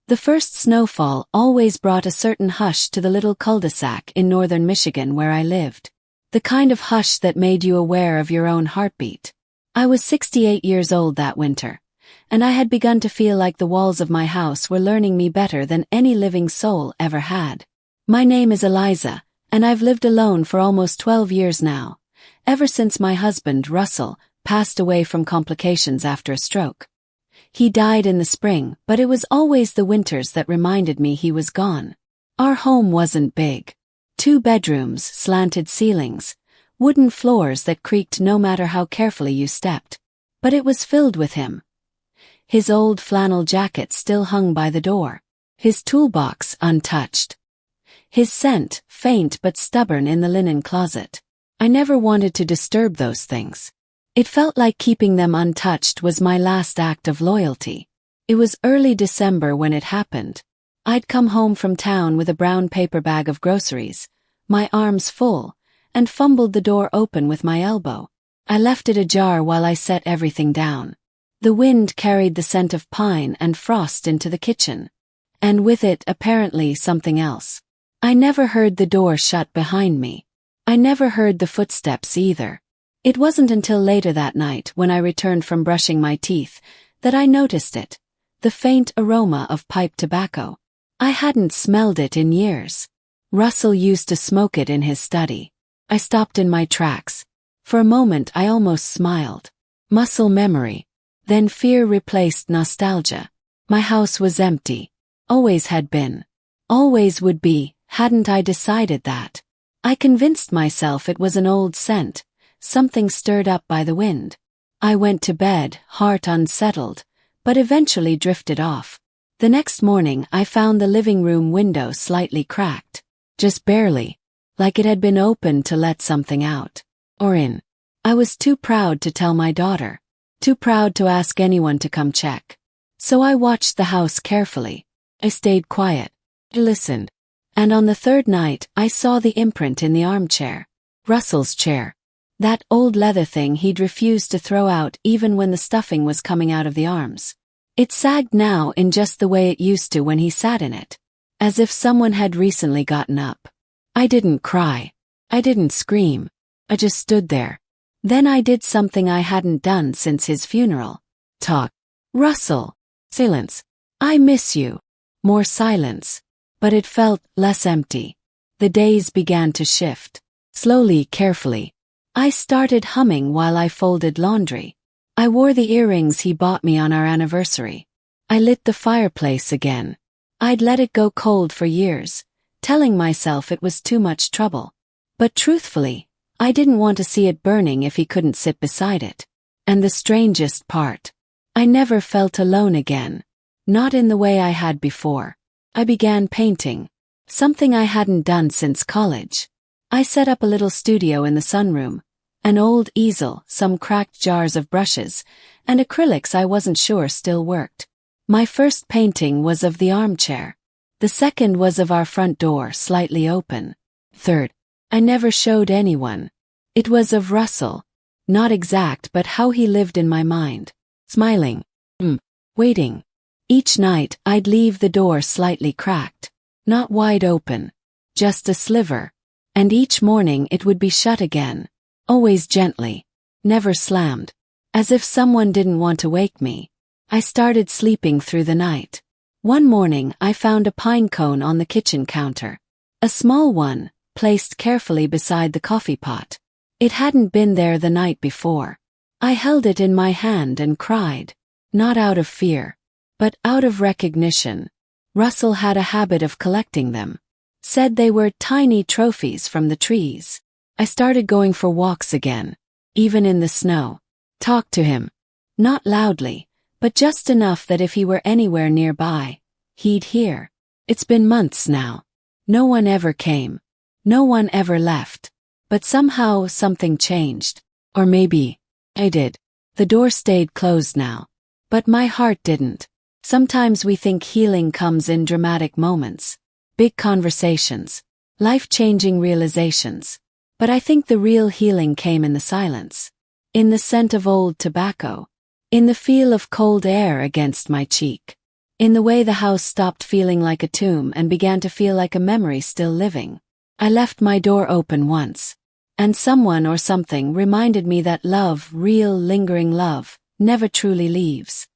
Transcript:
The first snowfall always brought a certain hush to the little cul-de-sac in northern Michigan where I lived. The kind of hush that made you aware of your own heartbeat. I was 68 years old that winter, and I had begun to feel like the walls of my house were learning me better than any living soul ever had. My name is Eliza, and I've lived alone for almost 12 years now, ever since my husband, Russell, passed away from complications after a stroke. He died in the spring, but it was always the winters that reminded me he was gone. Our home wasn't big. 2 bedrooms, slanted ceilings, wooden floors that creaked no matter how carefully you stepped. But it was filled with him. His old flannel jacket still hung by the door, his toolbox untouched. His scent, faint but stubborn, in the linen closet. I never wanted to disturb those things. It felt like keeping them untouched was my last act of loyalty. It was early December when it happened. I'd come home from town with a brown paper bag of groceries, my arms full, and fumbled the door open with my elbow. I left it ajar while I set everything down. The wind carried the scent of pine and frost into the kitchen. And with it, apparently, something else. I never heard the door shut behind me. I never heard the footsteps either. It wasn't until later that night, when I returned from brushing my teeth, that I noticed it. The faint aroma of pipe tobacco. I hadn't smelled it in years. Russell used to smoke it in his study. I stopped in my tracks. For a moment I almost smiled. Muscle memory. Then fear replaced nostalgia. My house was empty. Always had been. Always would be, hadn't I decided that? I convinced myself it was an old scent, something stirred up by the wind. I went to bed, heart unsettled, but eventually drifted off. The next morning I found the living room window slightly cracked. Just barely. Like it had been opened to let something out. Or in. I was too proud to tell my daughter. Too proud to ask anyone to come check. So I watched the house carefully. I stayed quiet. I listened. And on the third night I saw the imprint in the armchair. Russell's chair. That old leather thing he'd refused to throw out even when the stuffing was coming out of the arms. It sagged now in just the way it used to when he sat in it. As if someone had recently gotten up. I didn't cry. I didn't scream. I just stood there. Then I did something I hadn't done since his funeral. Talk. Russell. Silence. I miss you. More silence. But it felt less empty. The days began to shift. Slowly, carefully. I started humming while I folded laundry. I wore the earrings he bought me on our anniversary. I lit the fireplace again. I'd let it go cold for years, telling myself it was too much trouble. But truthfully, I didn't want to see it burning if he couldn't sit beside it. And the strangest part, I never felt alone again. Not in the way I had before. I began painting. Something I hadn't done since college. I set up a little studio in the sunroom. An old easel, some cracked jars of brushes, and acrylics I wasn't sure still worked. My first painting was of the armchair. The second was of our front door, slightly open. Third, I never showed anyone. It was of Russell. Not exact, but how he lived in my mind. Smiling. Waiting. Each night I'd leave the door slightly cracked. Not wide open. Just a sliver. And each morning it would be shut again. Always gently. Never slammed. As if someone didn't want to wake me. I started sleeping through the night. One morning I found a pine cone on the kitchen counter. A small one, placed carefully beside the coffee pot. It hadn't been there the night before. I held it in my hand and cried. Not out of fear, but out of recognition. Russell had a habit of collecting them. Said they were tiny trophies from the trees. I started going for walks again, even in the snow. Talked to him. Not loudly, but just enough that if he were anywhere nearby, he'd hear. It's been months now. No one ever came. No one ever left. But somehow something changed. Or maybe I did. The door stayed closed now. But my heart didn't. Sometimes we think healing comes in dramatic moments. Big conversations. Life-changing realizations. But I think the real healing came in the silence. In the scent of old tobacco. In the feel of cold air against my cheek. In the way the house stopped feeling like a tomb and began to feel like a memory still living. I left my door open once. And someone or something reminded me that love, real lingering love, never truly leaves.